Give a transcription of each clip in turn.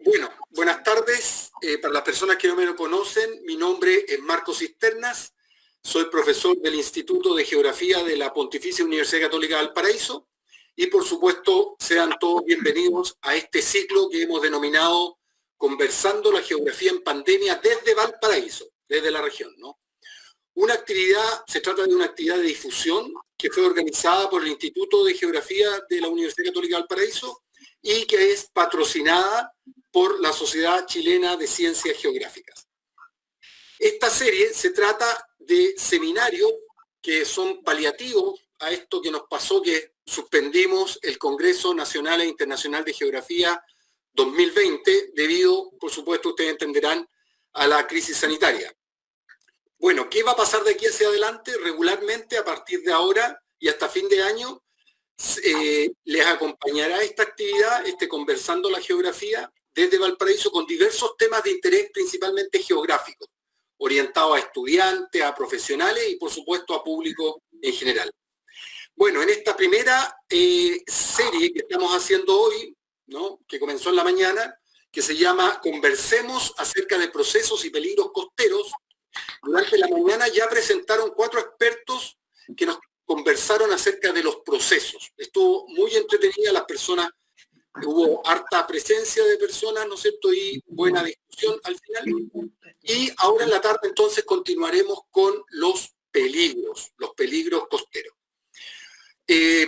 Bueno, buenas tardes. Para las personas que no me conocen, mi nombre es Marcos Cisternas. Soy profesor del Instituto de Geografía de la Pontificia Universidad Católica de Valparaíso. Y por supuesto, sean todos bienvenidos a este ciclo que hemos denominado Conversando la Geografía en Pandemia desde Valparaíso, desde la región, ¿no? Se trata de una actividad de difusión que fue organizada por el Instituto de Geografía de la Universidad Católica de Valparaíso y que es patrocinada por la Sociedad Chilena de Ciencias Geográficas. Esta serie se trata de seminarios que son paliativos a esto que nos pasó, que suspendimos el Congreso Nacional e Internacional de Geografía 2020 debido, por supuesto, ustedes entenderán, a la crisis sanitaria. Bueno, ¿qué va a pasar de aquí hacia adelante? Regularmente, a partir de ahora y hasta fin de año, les acompañará esta actividad, Conversando la Geografía, desde Valparaíso, con diversos temas de interés, principalmente geográficos, orientados a estudiantes, a profesionales y, por supuesto, a público en general. Bueno, en esta primera serie que estamos haciendo hoy, ¿no?, que comenzó en la mañana, que se llama Conversemos acerca de procesos y peligros costeros, durante la mañana ya presentaron 4 expertos que nos conversaron acerca de los procesos. Estuvo muy entretenida, las personas, hubo harta presencia de personas, ¿no es cierto?, y buena discusión al final. Y ahora en la tarde entonces continuaremos con los peligros costeros.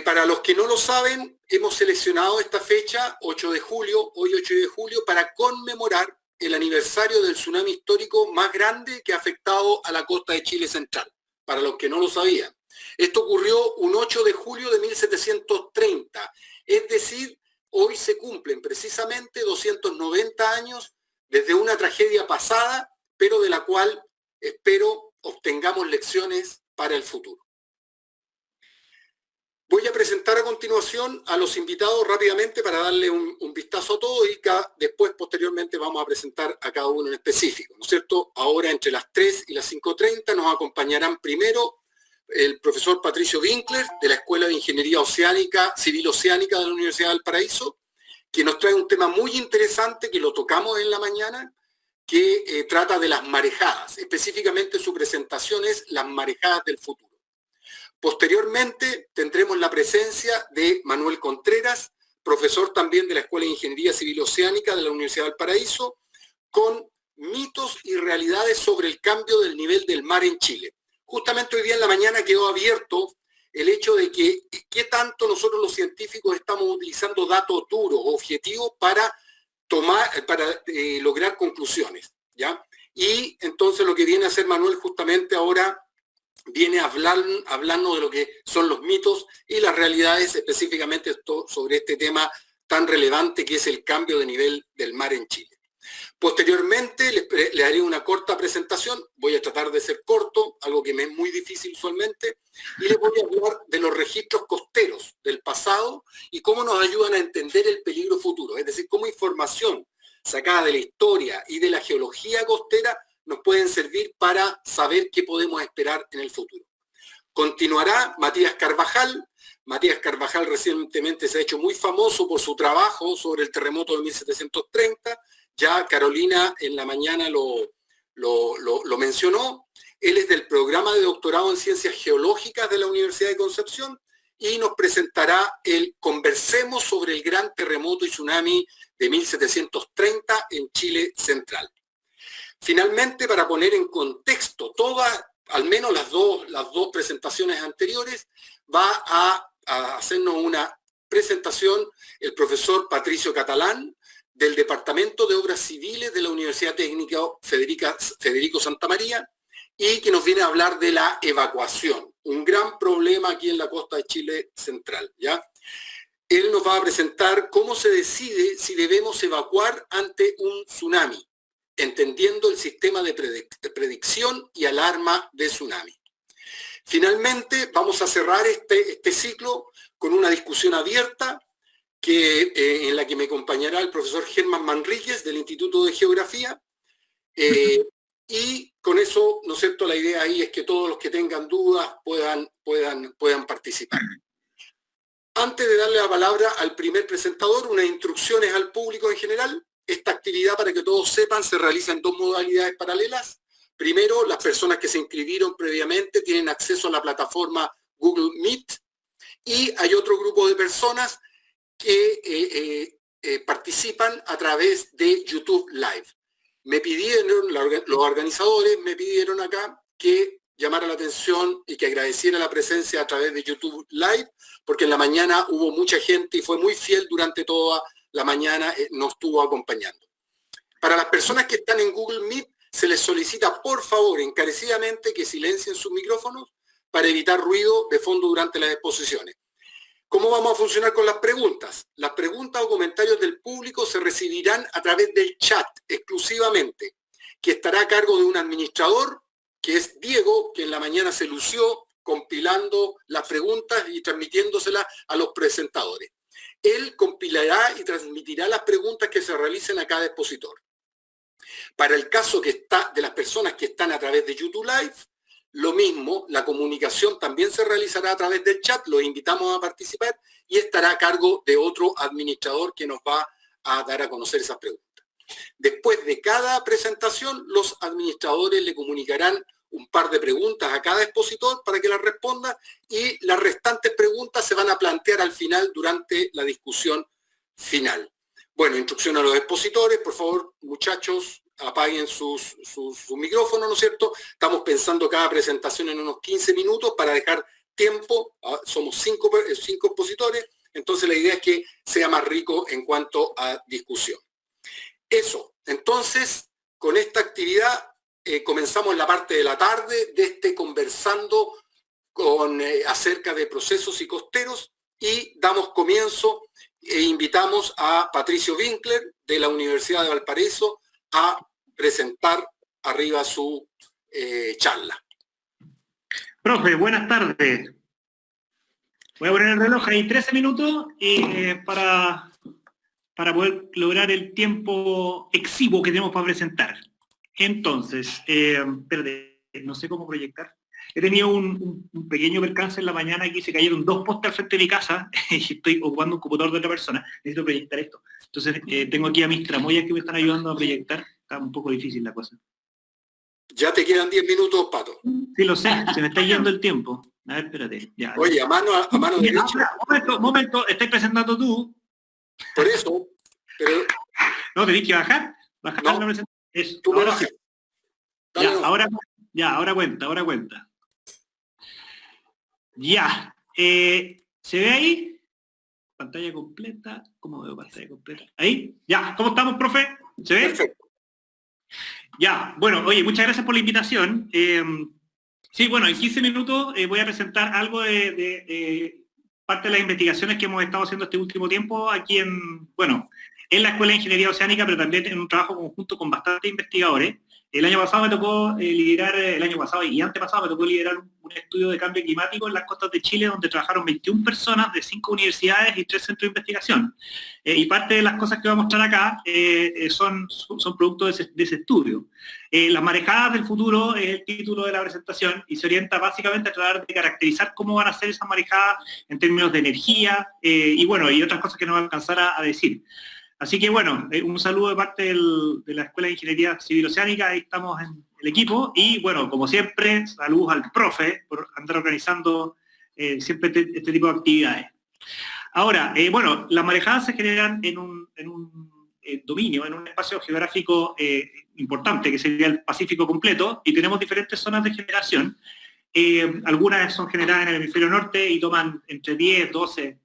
Para los que no lo saben, hemos seleccionado esta fecha, 8 de julio, hoy 8 de julio, para conmemorar el aniversario del tsunami histórico más grande que ha afectado a la costa de Chile central, para los que no lo sabían. Esto ocurrió un 8 de julio de 1730, es decir, hoy se cumplen precisamente 290 años desde una tragedia pasada, pero de la cual espero obtengamos lecciones para el futuro. Voy a presentar a continuación a los invitados rápidamente para darle un vistazo a todo y después, posteriormente, vamos a presentar a cada uno en específico, ¿no es cierto? Ahora, entre las 3 y las 5:30, nos acompañarán primero el profesor Patricio Winkler, de la Escuela de Ingeniería Civil Oceánica de la Universidad de Valparaíso, que nos trae un tema muy interesante que lo tocamos en la mañana, que trata de las marejadas. Específicamente su presentación es Las marejadas del futuro. Posteriormente tendremos la presencia de Manuel Contreras, profesor también de la Escuela de Ingeniería Civil Oceánica de la Universidad de Valparaíso, con mitos y realidades sobre el cambio del nivel del mar en Chile. Justamente hoy día en la mañana quedó abierto el hecho de que qué tanto nosotros los científicos estamos utilizando datos duros, objetivos, para lograr conclusiones, ¿ya? Y entonces lo que viene a hacer Manuel justamente ahora viene a hablarnos de lo que son los mitos y las realidades, específicamente sobre este tema tan relevante que es el cambio de nivel del mar en Chile. Posteriormente les haré una corta presentación, voy a tratar de ser corto, algo que me es muy difícil usualmente, y les voy a hablar de los registros costeros del pasado y cómo nos ayudan a entender el peligro futuro, es decir, cómo información sacada de la historia y de la geología costera nos pueden servir para saber qué podemos esperar en el futuro. Continuará Matías Carvajal. Matías Carvajal recientemente se ha hecho muy famoso por su trabajo sobre el terremoto de 1730. Ya Carolina en la mañana lo mencionó. Él es del programa de doctorado en Ciencias Geológicas de la Universidad de Concepción y nos presentará el Conversemos sobre el gran terremoto y tsunami de 1730 en Chile central. Finalmente, para poner en contexto al menos las dos presentaciones anteriores, va a hacernos una presentación el profesor Patricio Catalán, del Departamento de Obras Civiles de la Universidad Técnica Federico Santa María, y que nos viene a hablar de la evacuación, un gran problema aquí en la costa de Chile central, ¿ya? Él nos va a presentar cómo se decide si debemos evacuar ante un tsunami, entendiendo el sistema de predicción y alarma de tsunami. Finalmente, vamos a cerrar este ciclo con una discusión abierta en la que me acompañará el profesor Germán Manríquez del Instituto de Geografía. Y con eso, ¿no es cierto?, la idea ahí es que todos los que tengan dudas puedan participar. Antes de darle la palabra al primer presentador, unas instrucciones al público en general. esta actividad, para que todos sepan, se realiza en dos modalidades paralelas. Primero, las personas que se inscribieron previamente tienen acceso a la plataforma Google Meet, y hay otro grupo de personas que participan a través de YouTube Live. Me pidieron, los organizadores me pidieron acá que llamara la atención y que agradeciera la presencia a través de YouTube Live, porque en la mañana hubo mucha gente y fue muy fiel durante toda la mañana, nos estuvo acompañando. Para las personas que están en Google Meet, se les solicita por favor encarecidamente que silencien sus micrófonos para evitar ruido de fondo durante las exposiciones. ¿Cómo vamos a funcionar con las preguntas? Las preguntas o comentarios del público se recibirán a través del chat exclusivamente, que estará a cargo de un administrador, que es Diego, que en la mañana se lució compilando las preguntas y transmitiéndoselas a los presentadores. Él compilará y transmitirá las preguntas que se realicen a cada expositor. Para el caso que está de las personas que están a través de YouTube Live, lo mismo, la comunicación también se realizará a través del chat, los invitamos a participar y estará a cargo de otro administrador que nos va a dar a conocer esas preguntas. Después de cada presentación, los administradores le comunicarán un par de preguntas a cada expositor para que las responda, y las restantes preguntas se van a plantear al final durante la discusión final. Bueno, instrucción a los expositores, por favor, muchachos, apaguen sus micrófonos, ¿no es cierto? Estamos pensando cada presentación en unos 15 minutos para dejar tiempo. Somos cinco expositores, entonces la idea es que sea más rico en cuanto a discusión. Eso, entonces, con esta actividad comenzamos la parte de la tarde de este conversando acerca de procesos y costeros, y damos comienzo e invitamos a Patricio Winkler de la Universidad de Valparaíso a presentar arriba su charla. Profe, buenas tardes. Voy a poner el reloj ahí 13 minutos para poder lograr el tiempo exiguo que tenemos para presentar. Entonces, espérate, no sé cómo proyectar. He tenido un pequeño percance en la mañana, aquí se cayeron 2 postes al frente de mi casa y estoy ocupando un computador de otra persona. Necesito proyectar esto. Entonces, tengo aquí a mis tramoyas que me están ayudando a proyectar. Está un poco difícil la cosa. Ya te quedan 10 minutos, Pato. Sí, lo sé, se me está yendo el tiempo. A ver, espérate. Ya, oye, a mano derecha. Momento, estás presentando tú. Por eso, pero... No, tenés que bajar. Bajar no, la presentación. Eso, tú ahora bajas. sí. Ahora cuenta. Ya. ¿Se ve ahí? Pantalla completa. ¿Cómo veo pantalla completa? ¿Ahí? Ya. ¿Cómo estamos, profe? ¿Se ve? Perfecto. Ya. Bueno, oye, muchas gracias por la invitación. Sí, bueno, en 15 minutos voy a presentar algo de parte de las investigaciones que hemos estado haciendo este último tiempo aquí en la Escuela de Ingeniería Oceánica, pero también en un trabajo conjunto con bastantes investigadores. El año pasado me tocó liderar, el año pasado y antepasado me tocó liderar un estudio de cambio climático en las costas de Chile, donde trabajaron 21 personas de 5 universidades y 3 centros de investigación. Y parte de las cosas que voy a mostrar acá son producto de ese estudio. Las marejadas del futuro es el título de la presentación y se orienta básicamente a tratar de caracterizar cómo van a ser esas marejadas en términos de energía y otras cosas que no va a alcanzar a decir. Así que un saludo de parte de la Escuela de Ingeniería Civil Oceánica, ahí estamos en el equipo, y como siempre, saludos al profe por andar organizando siempre este tipo de actividades. Ahora, las marejadas se generan en un dominio, en un espacio geográfico importante, que sería el Pacífico completo, y tenemos diferentes zonas de generación. Algunas son generadas en el hemisferio norte y toman entre 10, 12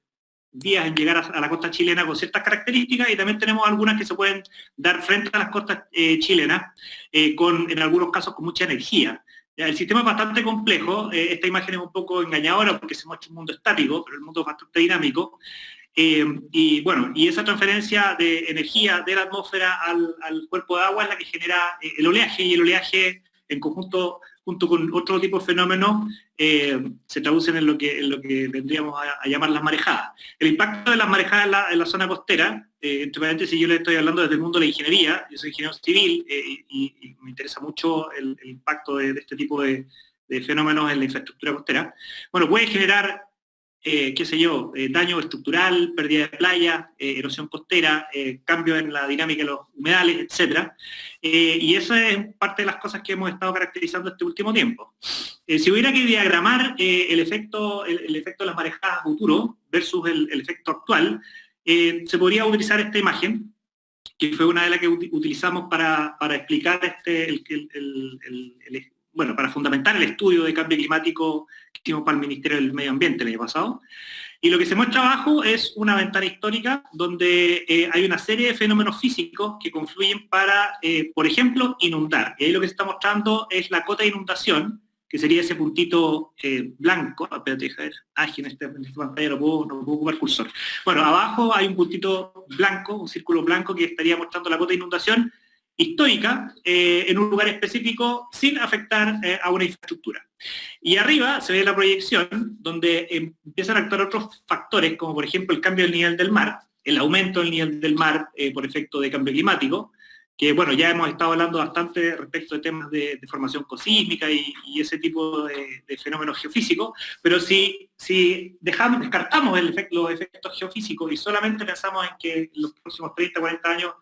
días en llegar a la costa chilena con ciertas características, y también tenemos algunas que se pueden dar frente a las costas chilenas, en algunos casos con mucha energía. El sistema es bastante complejo, esta imagen es un poco engañadora porque se muestra un mundo estático, pero el mundo es bastante dinámico, y esa transferencia de energía de la atmósfera al cuerpo de agua es la que genera el oleaje, y el oleaje en conjunto junto con otro tipo de fenómenos, se traducen en lo que vendríamos a llamar las marejadas. El impacto de las marejadas en la zona costera, entre paréntesis, yo les estoy hablando desde el mundo de la ingeniería, yo soy ingeniero civil y me interesa mucho el impacto de este tipo de fenómenos en la infraestructura costera. Puede generar qué sé yo, daño estructural, pérdida de playa, erosión costera, cambio en la dinámica de los humedales, etc. Y esa es parte de las cosas que hemos estado caracterizando este último tiempo. Si hubiera que diagramar el efecto de las marejadas a futuro versus el efecto actual, se podría utilizar esta imagen, que fue una de las que utilizamos para explicar bueno, para fundamentar el estudio de cambio climático que hicimos para el Ministerio del Medio Ambiente el año pasado. Y lo que se muestra abajo es una ventana histórica donde hay una serie de fenómenos físicos que confluyen para, por ejemplo, inundar. Y ahí lo que se está mostrando es la cota de inundación, que sería ese puntito blanco. Espérate, a ver, en esta pantalla no puedo ocupar cursor. Bueno, abajo hay un puntito blanco, un círculo blanco que estaría mostrando la cota de inundación histórica en un lugar específico sin afectar a una infraestructura. Y arriba se ve la proyección donde empiezan a actuar otros factores, como por ejemplo el cambio del nivel del mar, el aumento del nivel del mar por efecto de cambio climático, que bueno, ya hemos estado hablando bastante respecto de temas de formación cosísmica y ese tipo de fenómenos geofísicos, pero si descartamos los efectos geofísicos y solamente pensamos en que en los próximos 30, 40 años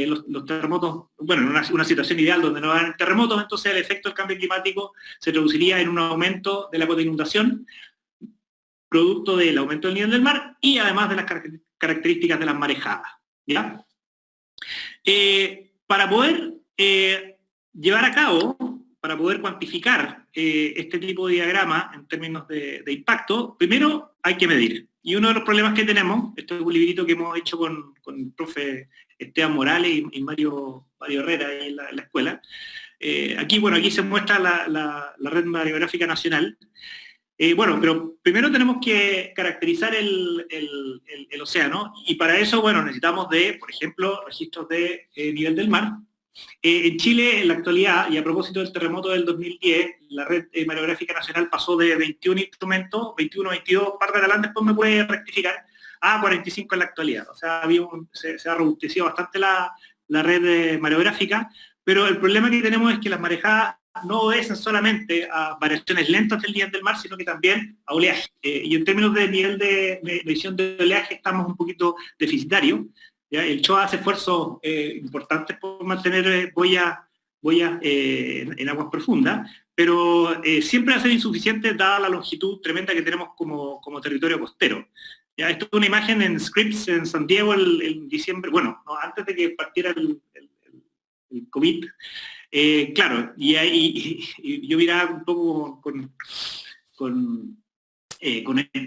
los terremotos, bueno, en una situación ideal donde no hagan terremotos, entonces el efecto del cambio climático se traduciría en un aumento de la cota de inundación, producto del aumento del nivel del mar y además de las características de las marejadas, ¿ya? Para poder llevar a cabo, para poder cuantificar este tipo de diagrama en términos de impacto, primero hay que medir. Y uno de los problemas que tenemos, esto es un librito que hemos hecho con el profe Esteban Morales y Mario Herrera ahí en la escuela. Aquí se muestra la Red Mareográfica Nacional. Bueno, pero primero tenemos que caracterizar el océano, y para eso, bueno, necesitamos por ejemplo, registros de nivel del mar. En Chile, en la actualidad, y a propósito del terremoto del 2010, la Red Mareográfica Nacional pasó de 21 instrumentos, 21, 22, par de adelante, después me puede rectificar, a 45 en la actualidad. O sea, se ha robustecido bastante la red mareográfica, pero el problema que tenemos es que las marejadas no obedecen solamente a variaciones lentas del nivel del mar, sino que también a oleaje. Y en términos de nivel de medición de oleaje estamos un poquito deficitarios. ¿Ya? El CHOA hace esfuerzos importantes por mantener boyas en aguas profundas, pero siempre va a ser insuficiente dada la longitud tremenda que tenemos como territorio costero. ¿Ya? Esto es una imagen en Scripps en San Diego en diciembre, bueno, no, antes de que partiera el COVID. Claro, y yo miraba un poco con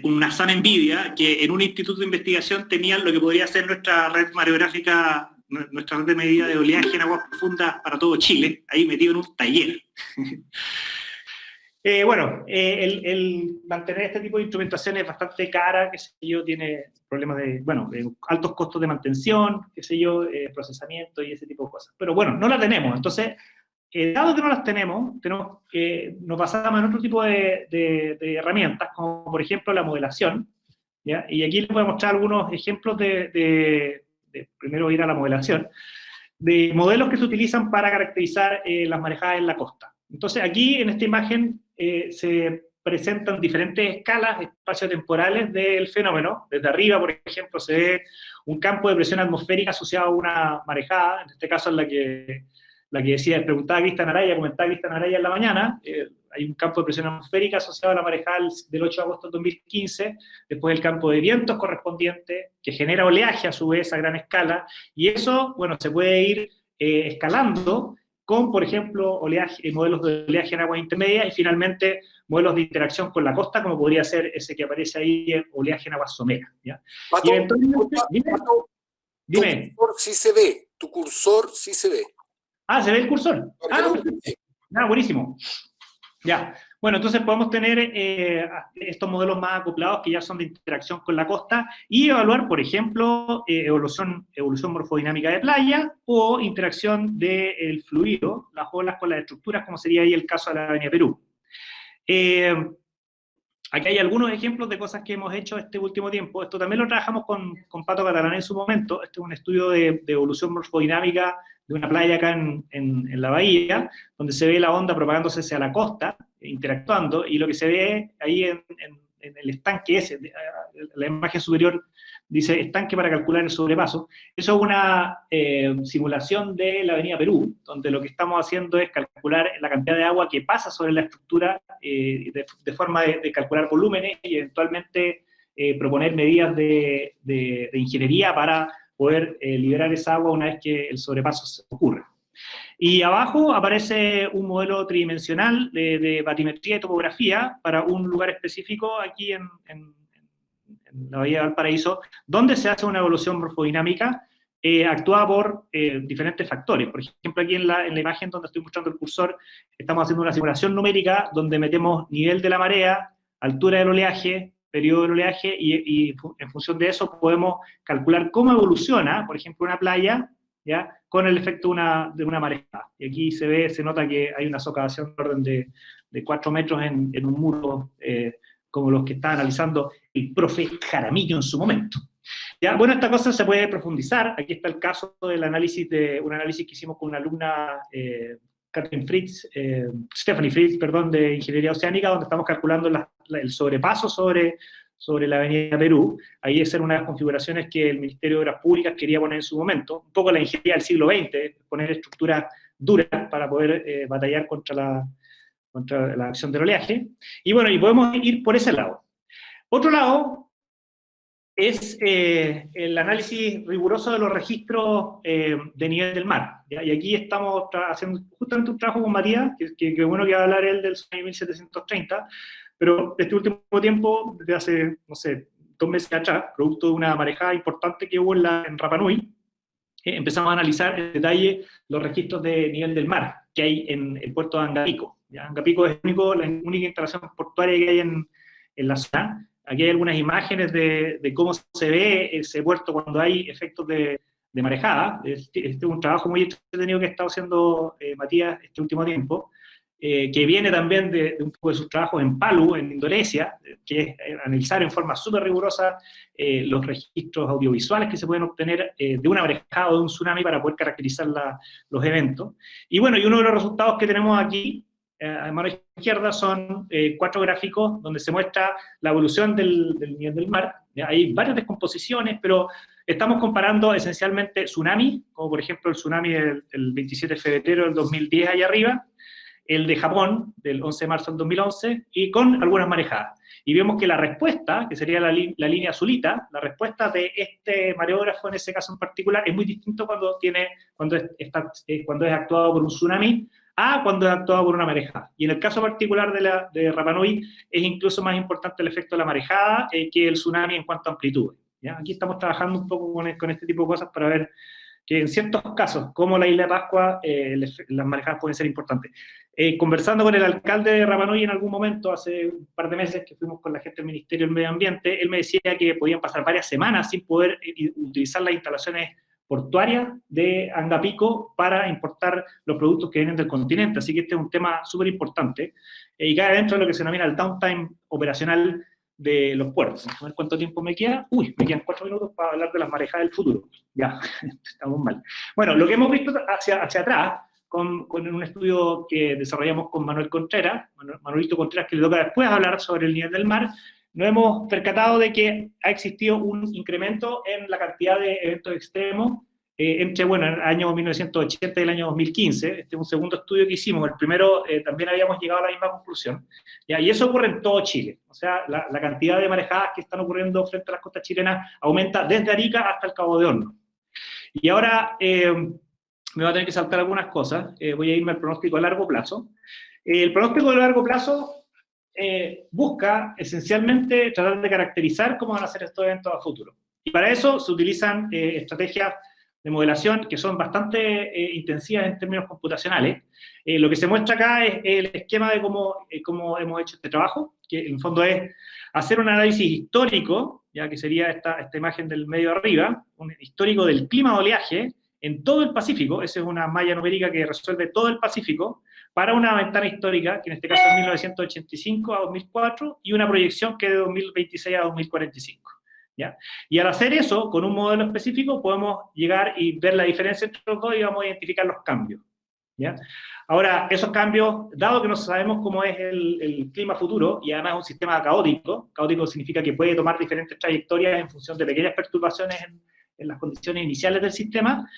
una sana envidia que en un instituto de investigación tenían lo que podría ser nuestra red mareográfica, nuestra red de medida de oleaje en aguas profundas para todo Chile, ahí metido en un taller. Bueno, el mantener este tipo de instrumentación es bastante cara, qué sé yo, tiene problemas de altos costos de mantención, qué sé yo, procesamiento y ese tipo de cosas. Pero bueno, no la tenemos, entonces, dado que no las tenemos nos basamos en otro tipo de herramientas, como por ejemplo la modelación, ¿ya? Y aquí les voy a mostrar algunos ejemplos primero ir a la modelación, de modelos que se utilizan para caracterizar las marejadas en la costa. Entonces aquí en esta imagen se presentan diferentes escalas espaciotemporales del fenómeno. Desde arriba, por ejemplo, se ve un campo de presión atmosférica asociado a una marejada, en este caso es la que preguntaba Cristian Araya, comentaba Cristian Araya en la mañana. Hay un campo de presión atmosférica asociado a la marejada del 8 de agosto del 2015, después el campo de vientos correspondiente, que genera oleaje a su vez a gran escala, y eso, bueno, se puede ir escalando con, por ejemplo, modelos de oleaje en aguas intermedias, y finalmente modelos de interacción con la costa, como podría ser ese que aparece ahí, oleaje en aguas someras, ¿ya? Pato, y eventualmente, dime. Tu cursor sí se ve, tu cursor sí se ve. Ah, ¿se ve el cursor? Buenísimo. Ya, bueno, entonces podemos tener estos modelos más acoplados que ya son de interacción con la costa y evaluar, por ejemplo, evolución morfodinámica de playa o interacción del fluido, las olas con las estructuras, como sería ahí el caso de la Avenida Perú. Aquí hay algunos ejemplos de cosas que hemos hecho este último tiempo. Esto también lo trabajamos con Pato Catalán en su momento. Este es un estudio de evolución morfodinámica de una playa acá en la bahía, donde se ve la onda propagándose hacia la costa, interactuando, y lo que se ve ahí en el estanque ese, la imagen superior dice estanque para calcular el sobrepaso. Eso es una simulación de la avenida Perú, donde lo que estamos haciendo es calcular la cantidad de agua que pasa sobre la estructura de forma de calcular volúmenes y eventualmente proponer medidas de ingeniería para poder liberar esa agua una vez que el sobrepaso se ocurre. Y abajo aparece un modelo tridimensional de batimetría y topografía para un lugar específico aquí en la Bahía de Valparaíso, donde se hace una evolución morfodinámica actuada por diferentes factores. Por ejemplo, aquí en la imagen donde estoy mostrando el cursor, estamos haciendo una simulación numérica donde metemos nivel de la marea, altura del oleaje, periodo del oleaje, y en función de eso podemos calcular cómo evoluciona, por ejemplo, una playa, ¿ya?, con el efecto de una marejada. Y aquí se nota que hay una socavación de orden de 4 metros en un muro, como los que está analizando el profe Jaramillo en su momento. Ya, bueno, esta cosa se puede profundizar. Aquí está el caso del análisis, un análisis que hicimos con una alumna, Stephanie Fritz, perdón, de Ingeniería Oceánica, donde estamos calculando el sobrepaso sobre la avenida Perú. Ahí es una de las configuraciones que el Ministerio de Obras Públicas quería poner en su momento. Un poco la ingeniería del siglo XX, poner estructuras duras para poder batallar contra la acción del oleaje. Y bueno, y podemos ir por ese lado. Otro lado es el análisis riguroso de los registros de nivel del mar, ¿ya? Y aquí estamos haciendo justamente un trabajo con Matías, que bueno que va a hablar él del tsunami 1730, pero este último tiempo, desde hace, no sé, 2 meses atrás, producto de una marejada importante que hubo en Rapa Nui, empezamos a analizar en detalle los registros de nivel del mar que hay en el puerto de Angapico. ¿Ya? Angapico es la única instalación portuaria que hay en la zona. Aquí hay algunas imágenes de cómo se ve ese puerto cuando hay efectos de marejada. Este es un trabajo muy entretenido que ha estado haciendo Matías este último tiempo, que viene también de un poco de sus trabajos en Palu, en Indonesia, que es analizar en forma súper rigurosa los registros audiovisuales que se pueden obtener de una marejada o de un tsunami para poder caracterizar los eventos. Y bueno, y uno de los resultados que tenemos aquí, a mano izquierda, son 4 gráficos donde se muestra la evolución del nivel del mar. Hay varias descomposiciones, pero estamos comparando esencialmente tsunamis, como por ejemplo el tsunami del 27 de febrero del 2010 allá arriba, el de Japón, del 11 de marzo del 2011, y con algunas marejadas. Y vemos que la respuesta, que sería la línea azulita, la respuesta de este mareógrafo en ese caso en particular, es muy distinto cuando es actuado por un tsunami a cuando es actuado por una marejada. Y en el caso particular de Rapa Nui, es incluso más importante el efecto de la marejada que el tsunami en cuanto a amplitud. ¿Ya? Aquí estamos trabajando un poco con este tipo de cosas para ver que en ciertos casos, como la Isla de Pascua, las marejadas pueden ser importantes. Conversando con el alcalde de Rapa Nui en algún momento, hace un par de meses que fuimos con la gente del Ministerio del Medio Ambiente, él me decía que podían pasar varias semanas sin poder utilizar las instalaciones portuarias de Angapico para importar los productos que vienen del continente. Así que este es un tema súper importante y cae dentro de lo que se denomina el downtime operacional de los puertos. A ver cuánto tiempo me queda. Uy, me quedan 4 minutos para hablar de las marejadas del futuro. Ya, estamos mal. Bueno, lo que hemos visto hacia atrás, con un estudio que desarrollamos con Manuelito Contreras, que le toca después hablar sobre el nivel del mar, nos hemos percatado de que ha existido un incremento en la cantidad de eventos extremos entre, bueno, el año 1980 y el año 2015. Este es un segundo estudio que hicimos. El primero también habíamos llegado a la misma conclusión. ¿Ya? Y eso ocurre en todo Chile. O sea, la cantidad de marejadas que están ocurriendo frente a las costas chilenas aumenta desde Arica hasta el Cabo de Hornos. Y ahora me va a tener que saltar algunas cosas. Voy a irme al pronóstico a largo plazo. El pronóstico de largo plazo busca esencialmente tratar de caracterizar cómo van a ser estos eventos a futuro. Y para eso se utilizan estrategias de modelación que son bastante intensivas en términos computacionales. Lo que se muestra acá es el esquema de cómo hemos hecho este trabajo, que en el fondo es hacer un análisis histórico, ya que sería esta imagen del medio arriba, un histórico del clima de oleaje en todo el Pacífico. Esa es una malla numérica que resuelve todo el Pacífico, para una ventana histórica, que en este caso es 1985 a 2004, y una proyección que es de 2026 a 2045. ¿Ya? Y al hacer eso, con un modelo específico, podemos llegar y ver la diferencia entre los dos y vamos a identificar los cambios. ¿ya? Ahora, esos cambios, dado que no sabemos cómo es el clima futuro, y además es un sistema caótico, caótico significa que puede tomar diferentes trayectorias en función de pequeñas perturbaciones en las condiciones iniciales del sistema,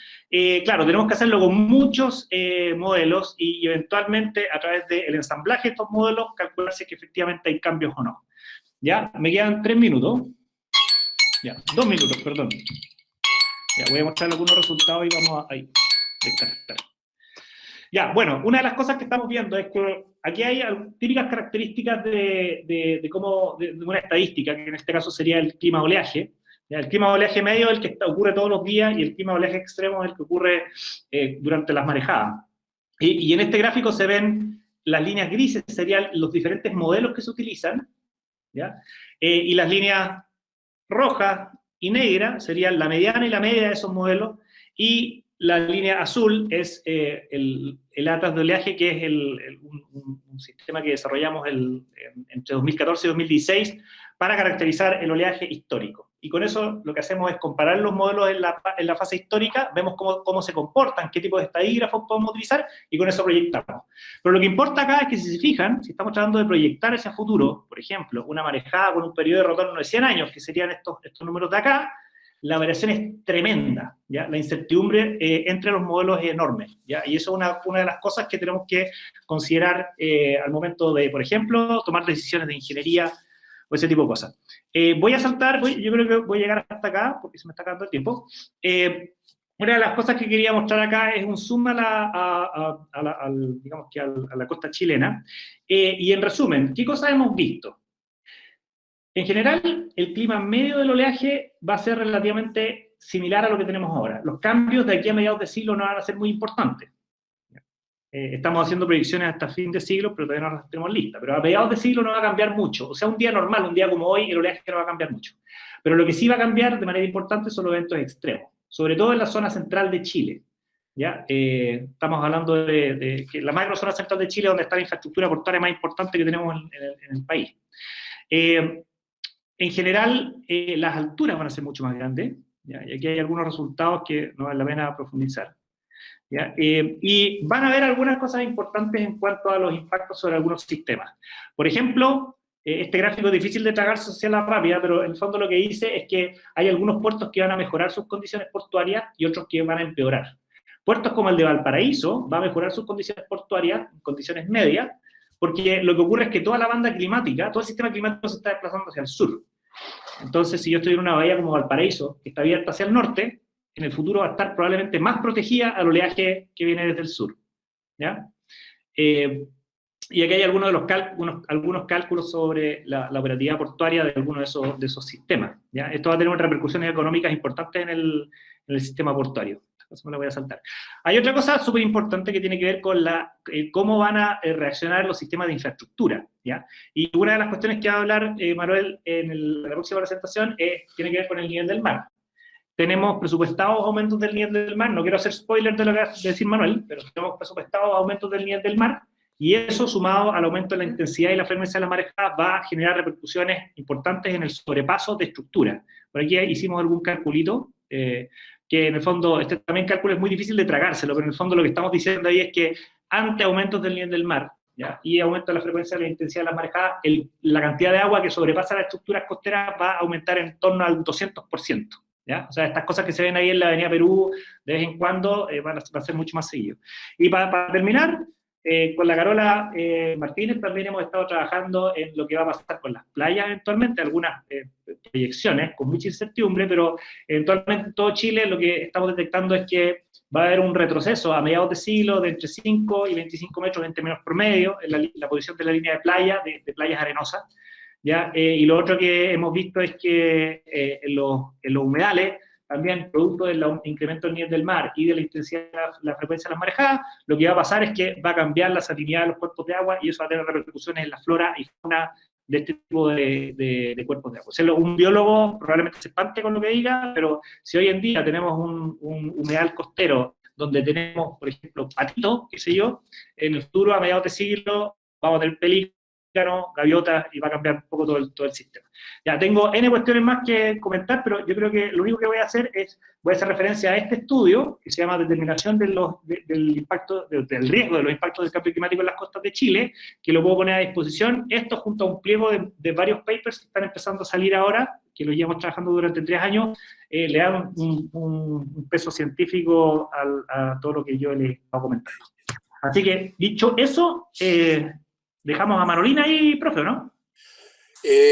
claro, tenemos que hacerlo con muchos modelos y eventualmente a través del ensamblaje de estos modelos calcular si es que efectivamente hay cambios o no. ¿Ya? Me quedan 3 minutos. Ya, 2 minutos, perdón. Ya, voy a mostrar algunos resultados y vamos a descartar. Ya, bueno, una de las cosas que estamos viendo es que aquí hay típicas características de una estadística, que en este caso sería el clima oleaje. ¿Ya? El clima oleaje medio es el que ocurre todos los días y el clima oleaje extremo es el que ocurre durante las marejadas. Y en este gráfico se ven las líneas grises, serían los diferentes modelos que se utilizan, ¿ya? Y las líneas rojas y negras serían la mediana y la media de esos modelos, y la línea azul es el atlas de oleaje, que es un sistema que desarrollamos entre 2014 y 2016 para caracterizar el oleaje histórico. Y con eso lo que hacemos es comparar los modelos en la fase histórica, vemos cómo se comportan, qué tipo de estadígrafos podemos utilizar, y con eso proyectamos. Pero lo que importa acá es que, si se fijan, si estamos tratando de proyectar hacia futuro, por ejemplo, una marejada con un periodo de retorno de 100 años, que serían estos números de acá, la variación es tremenda, ¿ya? La incertidumbre entre los modelos es enorme, ¿ya? Y eso es una de las cosas que tenemos que considerar al momento de, por ejemplo, tomar decisiones de ingeniería o ese tipo de cosas. Voy a saltar, yo creo que voy a llegar hasta acá, porque se me está acabando el tiempo. Una de las cosas que quería mostrar acá es un zoom digamos que a la costa chilena. Y en resumen, ¿qué cosas hemos visto? En general, el clima medio del oleaje va a ser relativamente similar a lo que tenemos ahora. Los cambios de aquí a mediados de siglo no van a ser muy importantes. Estamos haciendo predicciones hasta fin de siglo, pero todavía no las tenemos listas. Pero a mediados de siglo no va a cambiar mucho. O sea, un día normal, un día como hoy, el oleaje no va a cambiar mucho. Pero lo que sí va a cambiar de manera importante son los eventos extremos, sobre todo en la zona central de Chile. ¿Ya? Estamos hablando de que la macro zona central de Chile, donde está la infraestructura portuaria más importante que tenemos en el país. En general, las alturas van a ser mucho más grandes, ¿ya? Y aquí hay algunos resultados que no vale la pena profundizar, ¿ya? Y van a haber algunas cosas importantes en cuanto a los impactos sobre algunos sistemas. Por ejemplo, este gráfico es difícil de tragarse hacia la rápida, pero en el fondo lo que dice es que hay algunos puertos que van a mejorar sus condiciones portuarias y otros que van a empeorar. Puertos como el de Valparaíso va a mejorar sus condiciones portuarias, condiciones medias, porque lo que ocurre es que toda la banda climática, todo el sistema climático se está desplazando hacia el sur. Entonces, si yo estoy en una bahía como Valparaíso, que está abierta hacia el norte, en el futuro va a estar probablemente más protegida al oleaje que viene desde el sur, ¿ya? Y aquí hay algunos cálculos sobre la operatividad portuaria de algunos de esos sistemas, ¿ya? Esto va a tener repercusiones económicas importantes en el sistema portuario. Eso me lo voy a saltar. Hay otra cosa súper importante que tiene que ver con cómo van a reaccionar los sistemas de infraestructura, ¿ya? Y una de las cuestiones que va a hablar Manuel en la próxima presentación tiene que ver con el nivel del mar. Tenemos presupuestados aumentos del nivel del mar, no quiero hacer spoiler de lo que va a decir Manuel, pero tenemos presupuestados aumentos del nivel del mar, y eso, sumado al aumento de la intensidad y la frecuencia de las marejadas, va a generar repercusiones importantes en el sobrepaso de estructura. Por aquí hicimos algún calculito, que en el fondo, este también cálculo es muy difícil de tragárselo, pero en el fondo lo que estamos diciendo ahí es que ante aumentos del nivel del mar, ¿ya? Y aumento de la frecuencia y la intensidad de las marejadas, la cantidad de agua que sobrepasa las estructuras costeras va a aumentar en torno al 200%. ¿Ya? O sea, estas cosas que se ven ahí en la Avenida Perú de vez en cuando van a ser mucho más seguido. Y para terminar, con la Carola Martínez también hemos estado trabajando en lo que va a pasar con las playas eventualmente, algunas proyecciones con mucha incertidumbre, pero eventualmente en todo Chile lo que estamos detectando es que va a haber un retroceso a mediados de siglo de entre 5 y 25 metros en términos promedio en la posición de la línea de playa, de playas arenosas, ¿ya? Y lo otro que hemos visto es que en los humedales, también producto del incremento del nivel del mar y de la intensidad, la frecuencia de las marejadas, lo que va a pasar es que va a cambiar la salinidad de los cuerpos de agua y eso va a tener repercusiones en la flora y fauna de este tipo de cuerpos de agua. O sea, un biólogo probablemente se espante con lo que diga, pero si hoy en día tenemos un humedal costero donde tenemos, por ejemplo, patitos, qué sé yo, en el futuro, a mediados de siglo, vamos a tener peligro gaviotas, y va a cambiar un poco todo el sistema. Ya, tengo N cuestiones más que comentar, pero yo creo que lo único que voy a hacer es, voy a hacer referencia a este estudio, que se llama Determinación del impacto, del riesgo de los impactos del cambio climático en las costas de Chile, que lo puedo poner a disposición, esto junto a un pliego de varios papers que están empezando a salir ahora, que lo llevamos trabajando durante 3 años, le dan un peso científico a todo lo que yo les estaba comentando. Así que, dicho eso, dejamos a Manolina ahí, profe, ¿no?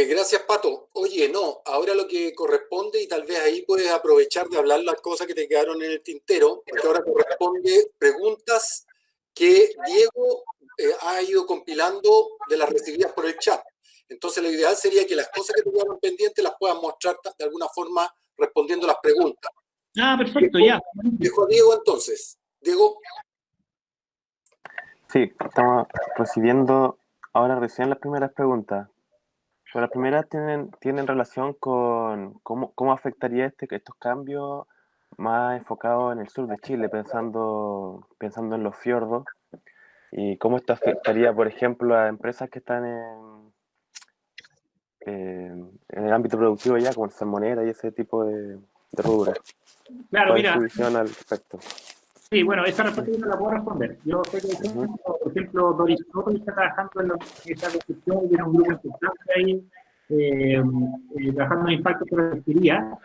Gracias, Pato. Oye, no, ahora lo que corresponde, y tal vez ahí puedes aprovechar de hablar las cosas que te quedaron en el tintero, porque ahora corresponde preguntas que Diego ha ido compilando de las recibidas por el chat. Entonces, lo ideal sería que las cosas que te quedaron pendientes las puedas mostrar de alguna forma respondiendo las preguntas. Ah, perfecto, ya. Dejo a Diego entonces. Diego. Sí, estamos recibiendo ahora recién las primeras preguntas. Pero las primeras tienen relación con cómo afectaría estos cambios más enfocados en el sur de Chile, pensando en los fiordos, y cómo esto afectaría, por ejemplo, a empresas que están en el ámbito productivo ya, como el salmonera y ese tipo de rubros. Claro, ¿Cuál es mira. su visión al respecto? Sí, bueno, esa respuesta yo no la puedo responder. Yo sé que, por ejemplo, Doris Soto está trabajando en esa construcción, y tiene un grupo importante ahí, trabajando en impacto sobre la pesquería,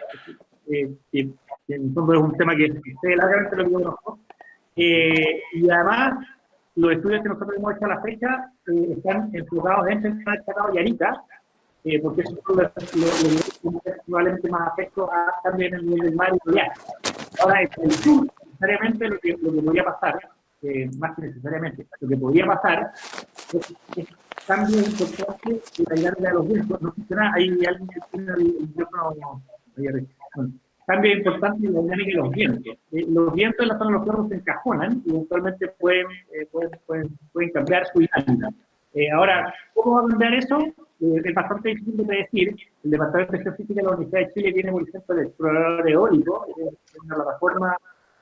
que en el fondo es un tema que sé largamente lo que yo conozco. Y además, los estudios que nosotros hemos hecho a la fecha están enfocados en el canal Chacao y Arica, porque eso es lo que probablemente más afecto a también el nivel del mar y el oleaje. Ahora, en el sur, necesariamente lo que podría pasar, más que necesariamente, lo que podría pasar es cambios importantes en la dinámica de los vientos. No funciona, hay alguien que tiene el micrófono ahí arriba. Bueno, cambios importantes en la dinámica de los vientos. Los vientos en la zona de los fiordos se encajonan y eventualmente pueden cambiar su dinámica. Ahora, ¿cómo va a cambiar eso? Es bastante difícil de predecir. El Departamento de Geofísica de la Universidad de Chile tiene, por ejemplo, el explorador eólico, una plataforma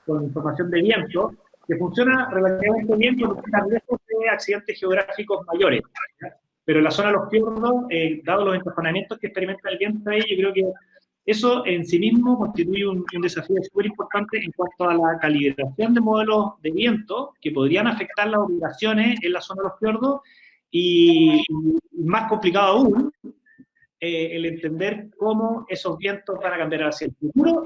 con información de viento, que funciona relativamente bien porque está lejos de accidentes geográficos mayores. ¿Ya? Pero en la zona de los fiordos, dado los encajonamientos que experimenta el viento ahí, yo creo que eso en sí mismo constituye un desafío súper importante en cuanto a la calibración de modelos de viento que podrían afectar las operaciones en la zona de los fiordos, y más complicado aún, el entender cómo esos vientos van a cambiar hacia el futuro,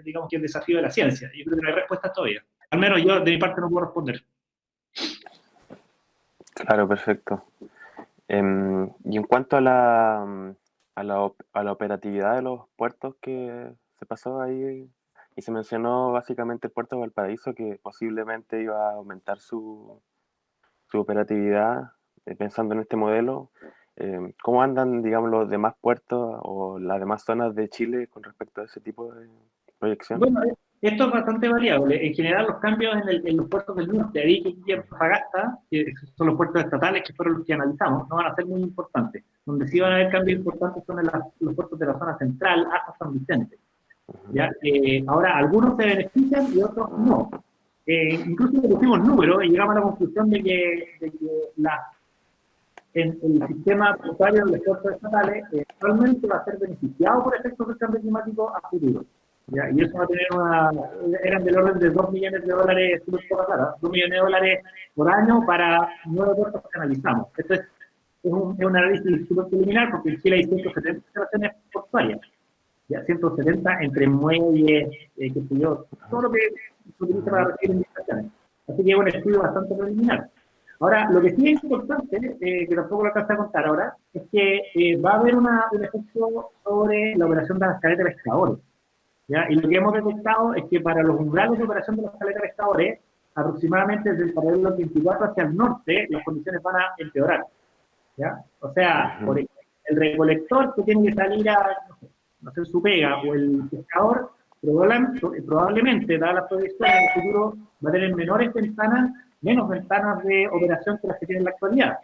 digamos que el desafío de la ciencia. Yo creo que no hay respuesta todavía. Al menos yo, de mi parte, no puedo responder. Claro, perfecto. Y en cuanto a la operatividad de los puertos que se pasó ahí, y se mencionó básicamente el puerto de Valparaíso, que posiblemente iba a aumentar su operatividad, pensando en este modelo, ¿cómo andan, digamos, los demás puertos o las demás zonas de Chile con respecto a ese tipo de proyección? Bueno, esto es bastante variable. En general, los cambios en los puertos del norte, Arica y Antofagasta, que son los puertos estatales que fueron los que analizamos, no van a ser muy importantes. Donde sí van a haber cambios importantes son en los puertos de la zona central hasta San Vicente. ¿Ya? Ahora, algunos se benefician y otros no. Incluso pusimos números y llegamos a la conclusión de que en el sistema portuario de los puertos estatales actualmente va a ser beneficiado por efectos del cambio climático a futuro. ¿Ya? Y eso va a tener eran del orden de $2 millones, súper poca plata, $2 millones por año para 9 puertos que analizamos. Esto es un análisis súper preliminar, porque en Chile hay 170 instalaciones portuarias, ya 170 entre muelles, qué sé yo, todo lo que se utiliza para recibir indicaciones. Así que es un estudio bastante preliminar. Ahora, lo que sí es importante, que tampoco lo alcanza a contar ahora, es que va a haber un efecto sobre la operación de las caletas de pescadores. ¿Ya? Y lo que hemos detectado es que para los umbrales de operación de las caletas de pescadores, aproximadamente desde el paralelo 24 hacia el norte, las condiciones van a empeorar. ¿Ya? O sea, por ejemplo, el recolector que tiene que salir a hacer su pega, o el pescador, probablemente, dadas las proyecciones, en el futuro va a tener menos ventanas de operación que las que tiene en la actualidad.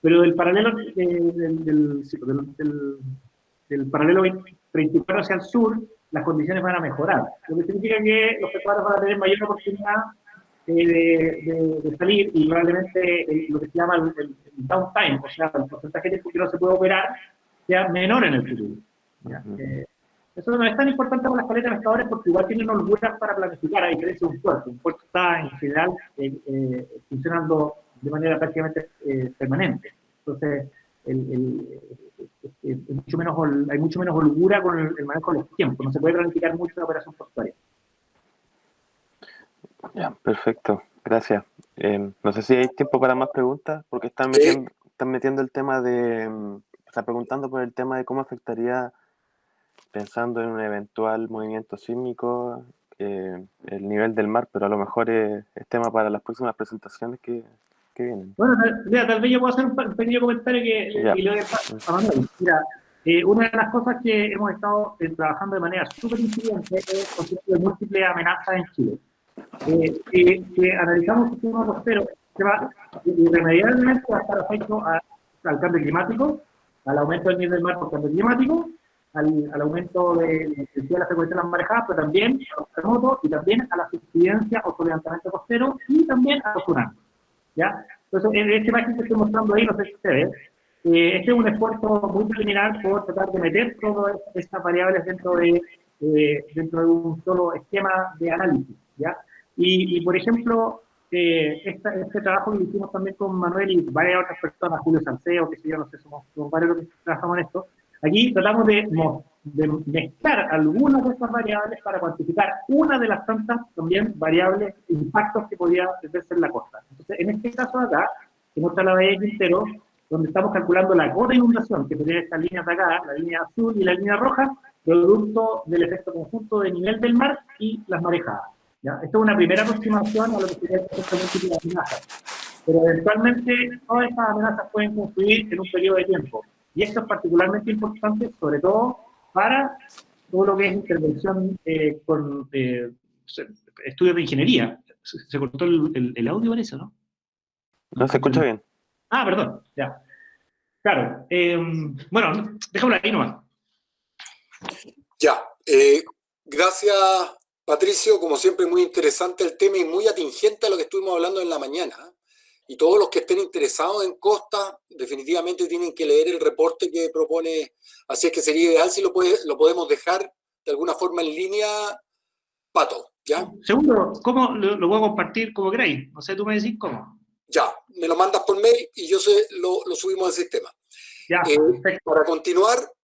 Pero del paralelo del paralelo 34 hacia el sur, las condiciones van a mejorar. Lo que significa que los pescadores van a tener mayor oportunidad de salir y probablemente lo que se llama el downtime, o sea, el porcentaje de tiempo que no se puede operar, sea menor en el futuro. ¿Ya? Eso no es tan importante para las caletas de pescadores porque igual tienen holguras para planificar, a diferencia de un puerto. Un puerto está en general funcionando de manera prácticamente permanente. Entonces, hay mucho menos holgura con el manejo de los tiempos. No se puede planificar mucho la operación portuaria. Ya, perfecto. Gracias. No sé si hay tiempo para más preguntas, porque están metiendo el tema de... Está preguntando por el tema de cómo afectaría, pensando en un eventual movimiento sísmico, el nivel del mar, pero a lo mejor es tema para las próximas presentaciones que vienen. Bueno, tal vez yo puedo hacer un pequeño comentario y le doy a Manuel. Mira, una de las cosas que hemos estado trabajando de manera súper incipiente es el concepto de múltiples amenazas en Chile. Que analizamos el sistema costero, que va irremediablemente a estar afecto al cambio climático, al aumento del nivel del mar por cambio climático, al aumento de la intensidad de la frecuencia de las marejadas, pero también a los terremotos y también a las incidencias o sobrelevantamiento costero y también a los tsunamis. ¿Ya? Entonces, en esta imagen que estoy mostrando ahí, no sé si ustedes, este es un esfuerzo muy preliminar por tratar de meter todas estas variables dentro de un solo esquema de análisis. ¿Ya? Y por ejemplo, este trabajo que hicimos también con Manuel y varias otras personas, Julio Salceo, que sé yo, no sé, somos varios los que trabajamos en esto, aquí tratamos de mezclar algunas de estas variables para cuantificar una de las tantas también variables, impactos que podía ser en la costa. Entonces, en este caso de acá, que muestra la bahía de Quintero, donde estamos calculando la cota de inundación, que sería estas líneas de acá, la línea azul y la línea roja, producto del efecto conjunto de nivel del mar y las marejadas. ¿Ya? Esta es una primera aproximación a lo que sería el efecto múltiple de amenazas. Pero eventualmente todas estas amenazas pueden confluir en un periodo de tiempo. Y esto es particularmente importante, sobre todo para todo lo que es intervención con estudios de ingeniería. Se cortó el audio en eso, ¿no? No, se escucha bien. Ah, perdón, ya. Claro. Bueno, déjalo ahí nomás. Ya. Gracias, Patricio. Como siempre, muy interesante el tema y muy atingente a lo que estuvimos hablando en la mañana. Y todos los que estén interesados en costa, definitivamente tienen que leer el reporte que propone. Así es que sería ideal si lo podemos dejar de alguna forma en línea, Pato, ¿ya? Segundo, ¿cómo lo puedo compartir como queráis? No sé, tú me decís cómo. Ya, me lo mandas por mail y lo subimos al sistema. Ya, para continuar,